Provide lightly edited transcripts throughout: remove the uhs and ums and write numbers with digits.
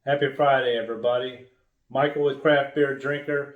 Happy Friday, everybody. Michael with Craft Beer Drinker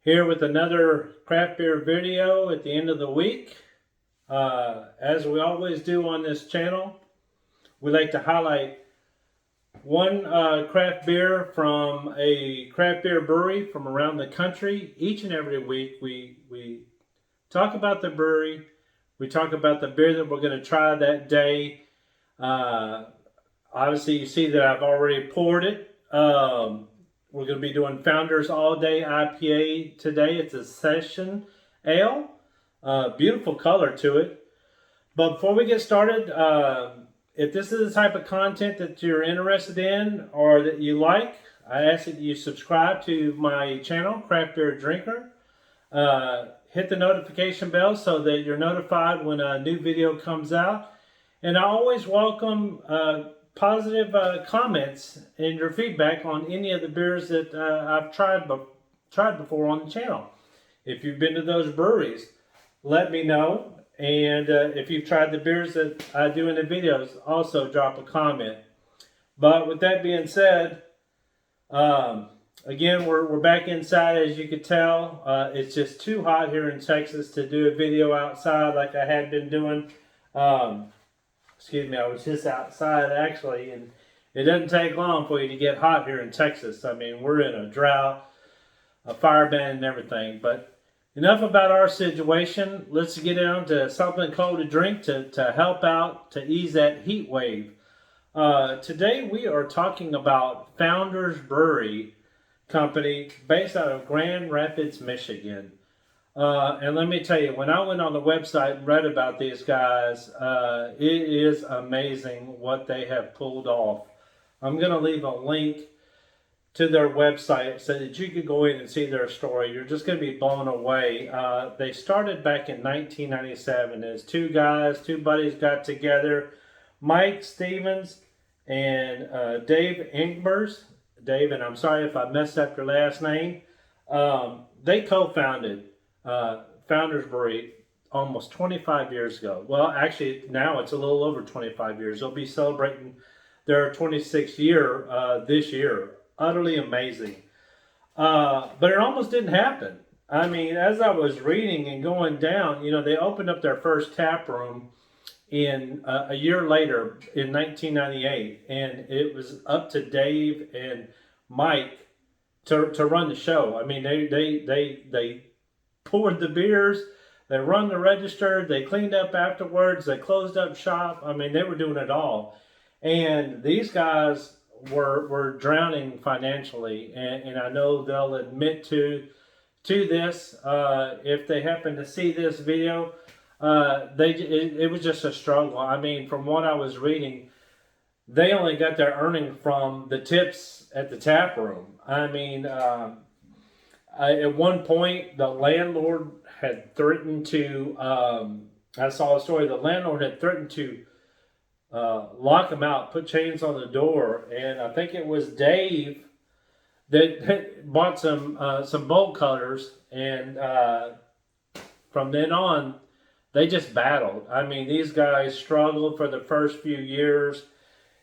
here with another craft beer video at the end of the week. As we always do on this channel, we like to highlight one craft beer from a craft beer brewery from around the country. Each and every week we talk about the brewery, we talk about the beer that we're going to try that day. Obviously, you see that I've already poured it. We're going to be doing Founders All Day IPA today. It's a session ale. Beautiful color to it. But before we get started, if this is the type of content that you're interested in or that you like, I ask that you subscribe to my channel, Craft Beer Drinker. Hit the notification bell so that you're notified when a new video comes out. And I always welcome positive comments and your feedback on any of the beers that I've tried before on the channel. If you've been to those breweries, let me know. And if you've tried the beers that I do in the videos, also drop a comment. But with that being said, again, we're back inside, as you can tell. It's just too hot here in Texas to do a video outside like I had been doing. Excuse me, I was just outside actually, and it doesn't take long for you to get hot here in Texas. I mean, we're in a drought, a fire ban and everything. But enough about our situation. Let's get down to something cold to drink to help out, to ease that heat wave. Today we are talking about Founders Brewery Company based out of Grand Rapids, Michigan. And let me tell you, when I went on the website and read about these guys, it is amazing what they have pulled off. I'm going to leave a link to their website so that you can go in and see their story. You're just going to be blown away. They started back in 1997 as two buddies got together, Mike Stevens and Dave Ingmers. Dave, and I'm sorry if I messed up your last name. They co-founded Founders Brewery almost 25 years ago. Well, actually, now it's a little over 25 years. They'll be celebrating their 26th year this year. Utterly amazing. But it almost didn't happen. I mean, as I was reading and going down, you know, they opened up their first tap room in a year later in 1998, and it was up to Dave and Mike to run the show. I mean, they poured the beers, they run the register, they cleaned up afterwards, they closed up shop. I mean, they were doing it all. And these guys were drowning financially, and I know they'll admit to this if they happen to see this video. It was just a struggle. I mean, from what I was reading, they only got their earning from the tips at the tap room. I mean, at one point, the landlord had threatened to, I saw a story, the landlord had threatened to lock them out, put chains on the door, and I think it was Dave that bought some bolt cutters, and from then on, they just battled. I mean, these guys struggled for the first few years.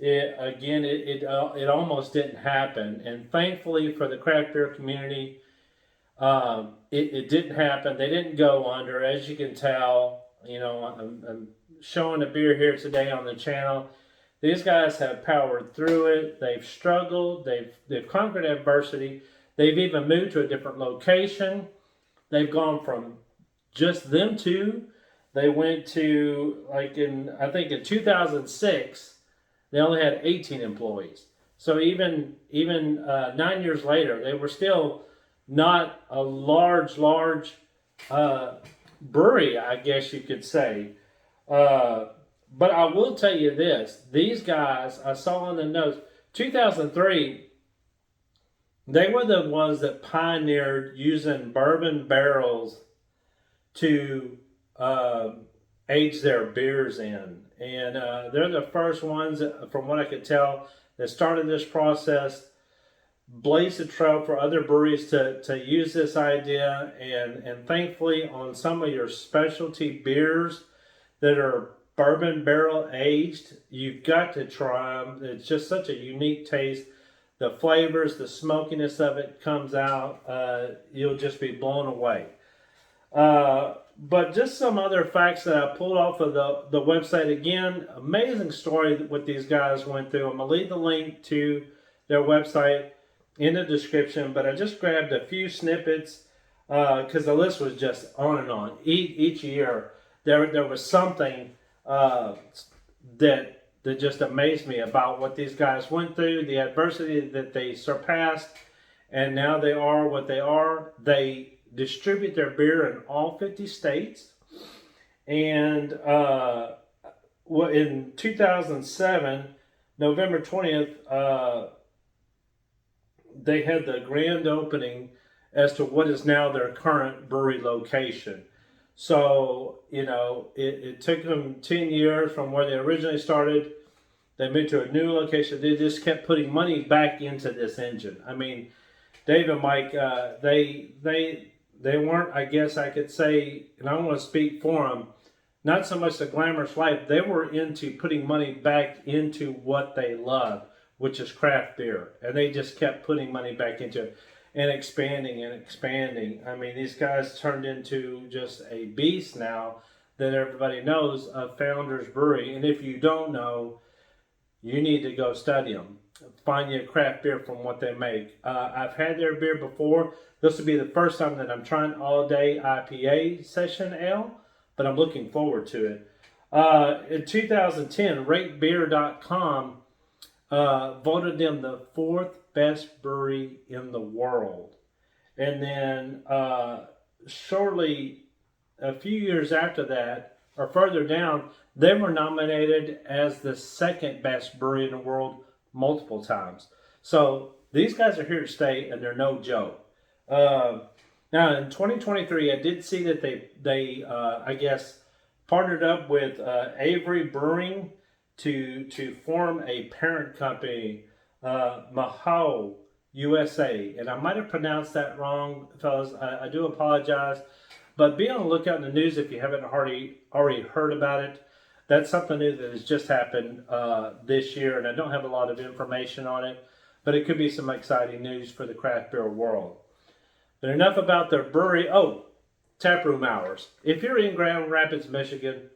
It almost didn't happen, and thankfully for the craft beer community, it didn't happen. They didn't go under, as you can tell. You know, I'm showing a beer here today on the channel. These guys have powered through it. They've struggled. They've conquered adversity. They've even moved to a different location. They've gone from just them two. They went to, like I think in 2006, they only had 18 employees. So even 9 years later, they were still not a large brewery, I guess you could say. But I will tell you this. These guys, I saw in the notes, 2003, they were the ones that pioneered using bourbon barrels to age their beers in. And they're the first ones, from what I could tell, that started this process, blazed the trail for other breweries to use this idea. And thankfully, on some of your specialty beers that are bourbon barrel aged, you've got to try them. It's just such a unique taste. the flavors, the smokiness of it comes out. You'll just be blown away. But just some other facts that I pulled off of the website. Again, amazing story what these guys went through. I'm going to leave the link to their website in the description, but I just grabbed a few snippets because the list was just on and on. Each year, there was something that just amazed me about what these guys went through, the adversity that they surpassed, and now they are what they are. They distribute their beer in all 50 states. And in 2007, November 20th, they had the grand opening as to what is now their current brewery location. So, it took them 10 years from where they originally started. They moved to a new location. They just kept putting money back into this engine. I mean, Dave and Mike, they weren't, I guess I could say, and I don't want to speak for them, not so much the glamorous life. They were into putting money back into what they love, which is craft beer. And they just kept putting money back into it and expanding and expanding. I mean, these guys turned into just a beast now that everybody knows of Founders Brewery. And if you don't know, you need to go study them. Find you a craft beer from what they make. I've had their beer before. This will be the first time that I'm trying All Day IPA Session Ale, but I'm looking forward to it. In 2010, RateBeer.com voted them the 4th best brewery in the world. And then shortly, a few years after that, or further down, they were nominated as the 2nd best brewery in the world multiple times. So these guys are here to stay, and they're no joke. Now in 2023, I did see that they I guess partnered up with a.b.v Brewing to form a parent company, Mahou USA, and I might have pronounced that wrong, fellas. I do apologize, but be on the lookout in the news if you haven't already heard about it. That's something new that has just happened this year, and I don't have a lot of information on it, but it could be some exciting news for the craft beer world. But enough about their brewery. Oh, taproom hours. If you're in Grand Rapids, Michigan,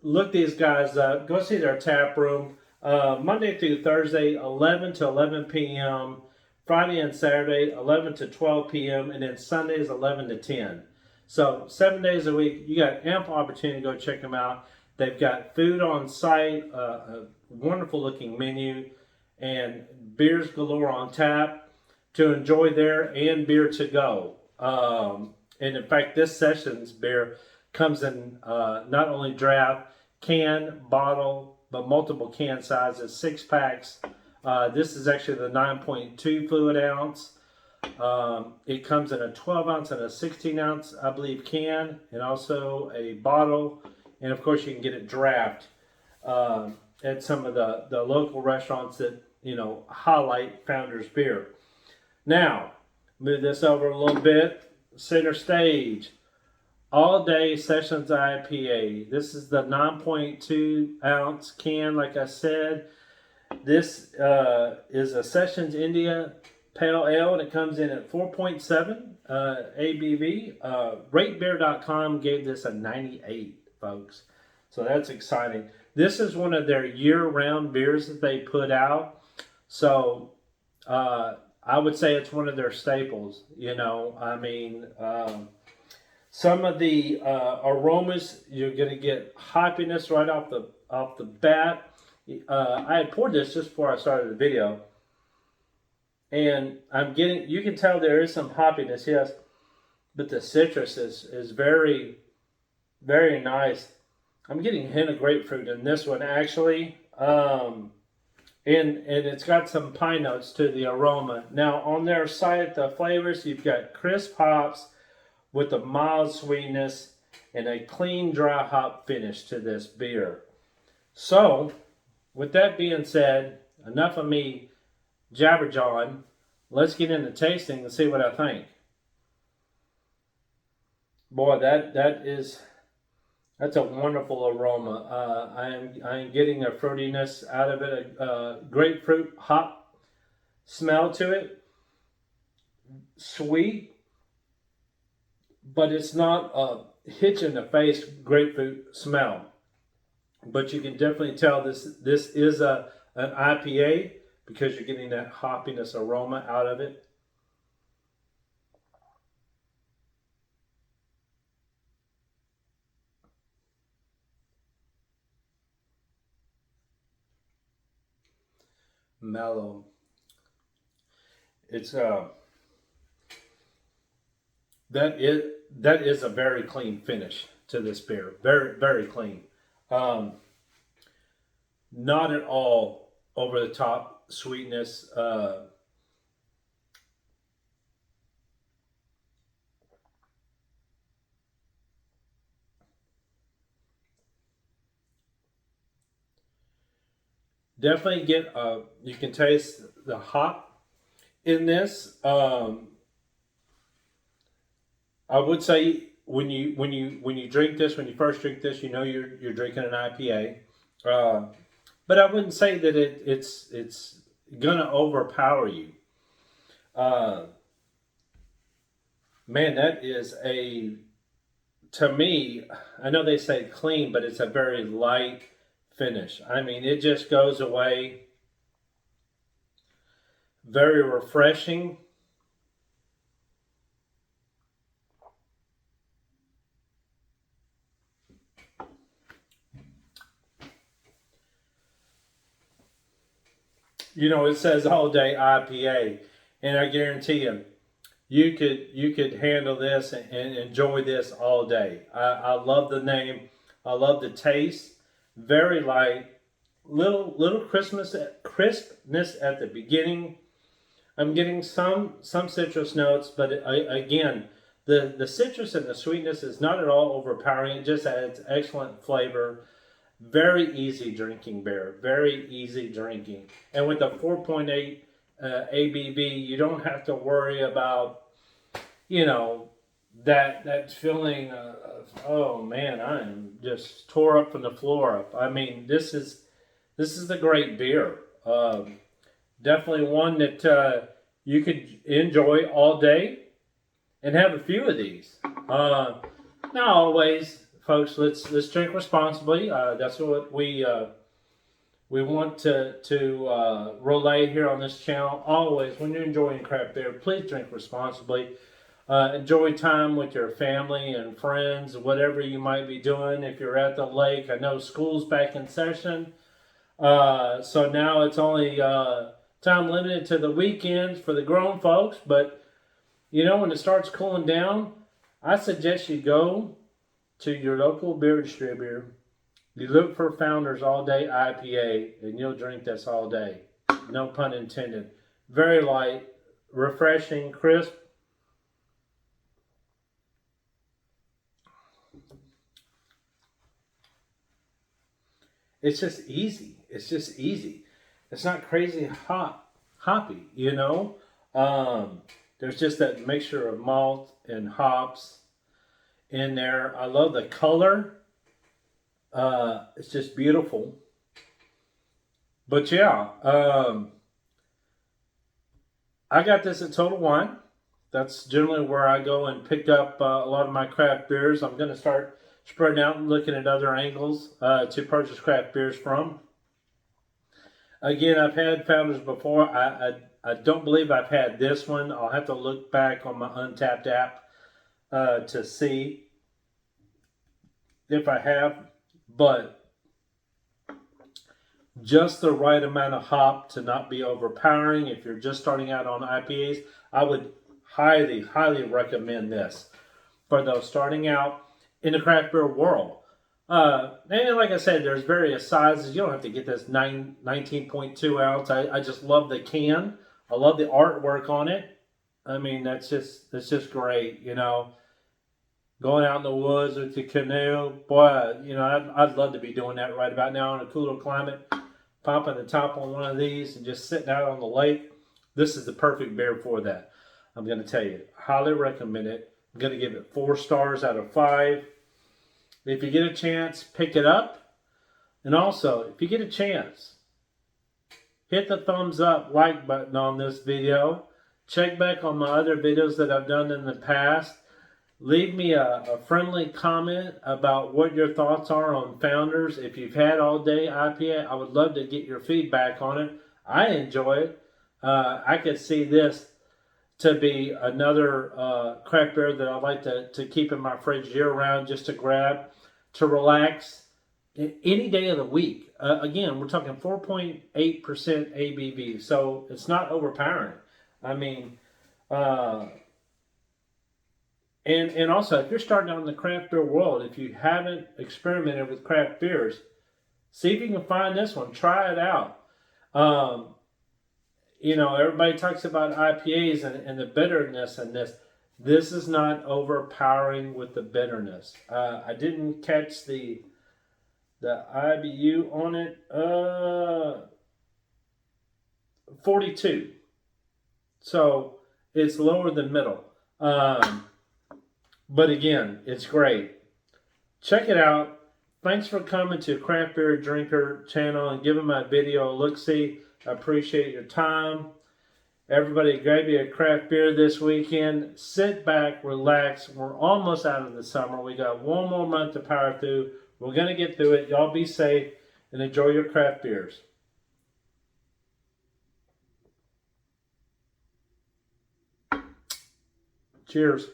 look these guys up. Go see their tap room. Monday through Thursday, 11 to 11 p.m. Friday and Saturday, 11 to 12 p.m. And then Sundays, 11 to 10. So 7 days a week. You got ample opportunity to go check them out. They've got food on site, a wonderful looking menu, and beers galore on tap to enjoy there, and beer to go. And in fact, this session's beer comes in not only draft, can, bottle, but multiple can sizes, 6 packs. This is actually the 9.2 fluid ounce. It comes in a 12 ounce and a 16 ounce, I believe, can, and also a bottle. And of course, you can get it draft at some of the local restaurants that, highlight Founders Beer. Now, move this over a little bit. Center stage. All Day Sessions IPA. This is the 9.2 ounce can, like I said. This is a Sessions India Pale Ale, and it comes in at 4.7 a.b.v. RateBeer.com gave this a 98, folks. So that's exciting. This is one of their year-round beers that they put out. So I would say it's one of their staples. Some of the aromas, you're going to get hoppiness right off the bat. I had poured this just before I started the video, and you can tell there is some hoppiness, yes, but the citrus is very, very nice. I'm getting a hint of grapefruit in this one, actually, and it's got some pine notes to the aroma. Now, on their site, the flavors, you've got crisp hops with a mild sweetness and a clean, dry hop finish to this beer. So, with that being said, enough of me jabberjawing. Let's get into tasting and see what I think. Boy, that is, That's a wonderful aroma. I am getting a fruitiness out of it, a grapefruit hop smell to it. Sweet, but it's not a hitch in the face grapefruit smell. But you can definitely tell this is an IPA because you're getting that hoppiness aroma out of it. Mellow. It's that is a very clean finish to this beer. Very, very clean. Um, Not at all over the top sweetness. Definitely get you can taste the hop in this. I would say when you drink this, when you first drink this, you know you're drinking an IPA. But I wouldn't say that it's gonna overpower you. Uh, Man, that is a, to me, I know they say clean, but it's a very light finish. I mean, it just goes away very refreshing. You know, it says all day IPA, and I guarantee you could handle this and enjoy this all day. I love the name. I love the taste. Very light, little crispness at the beginning. I'm getting some citrus notes, but again, the citrus and the sweetness is not at all overpowering. It just adds excellent flavor. Very easy drinking beer. Very easy drinking. And with the 4.8 ABV, you don't have to worry about, you know, that feeling of, oh man, I am just tore up from the floor up. I mean, this is a great beer. Definitely one that you could enjoy all day and have a few of these. Not always, folks. Let's drink responsibly. That's what we want to relay here on this channel. Always, when you're enjoying craft beer, please drink responsibly. Enjoy time with your family and friends, whatever you might be doing. If you're at the lake, I know school's back in session, so now it's only time limited to the weekends for the grown folks. But you know, when it starts cooling down, I suggest you go to your local beer distributor. You look for Founders All Day IPA, and you'll drink this all day. No pun intended. Very light, refreshing, crisp. It's just easy. It's just easy. It's not crazy hoppy, you know. There's just that mixture of malt and hops in there. I love the color. It's just beautiful. But yeah, I got this at Total Wine. That's generally where I go and pick up a lot of my craft beers. I'm going to start spreading out and looking at other angles to purchase craft beers from. Again, I've had Founders before. I don't believe I've had this one. I'll have to look back on my Untapped app to see if I have. But just the right amount of hop to not be overpowering. If you're just starting out on IPAs, I would highly, highly recommend this for those starting out in the craft beer world. And like I said, there's various sizes. You don't have to get this 19.2 ounce. I just love the can. I love the artwork on it. I mean, that's just great, you know. Going out in the woods with the canoe, boy, you know, I'd love to be doing that right about now in a cooler climate. Popping the top on one of these and just sitting out on the lake. This is the perfect beer for that. I'm going to tell you, highly recommend it. I'm going to give it 4 stars out of 5. If you get a chance, pick it up. And also, if you get a chance, hit the thumbs up, like button on this video. Check back on my other videos that I've done in the past. Leave me a friendly comment about what your thoughts are on Founders. If you've had all day IPA, I would love to get your feedback on it. I enjoy it. I could see this to be another craft beer that I like to keep in my fridge year round, just to grab, to relax any day of the week. Again, we're talking 4.8% ABV, so it's not overpowering. I mean, and also, if you're starting out in the craft beer world, if you haven't experimented with craft beers, see if you can find this one. Try it out. You know, everybody talks about IPAs and the bitterness in this. This is not overpowering with the bitterness. I didn't catch the IBU on it. 42. So it's lower than middle. But again, it's great. Check it out. Thanks for coming to Craft Beer Drinker channel and giving my video a look-see. I appreciate your time. Everybody, grab you a craft beer this weekend. Sit back, relax. We're almost out of the summer. We got one more month to power through. We're going to get through it. Y'all be safe and enjoy your craft beers. Cheers.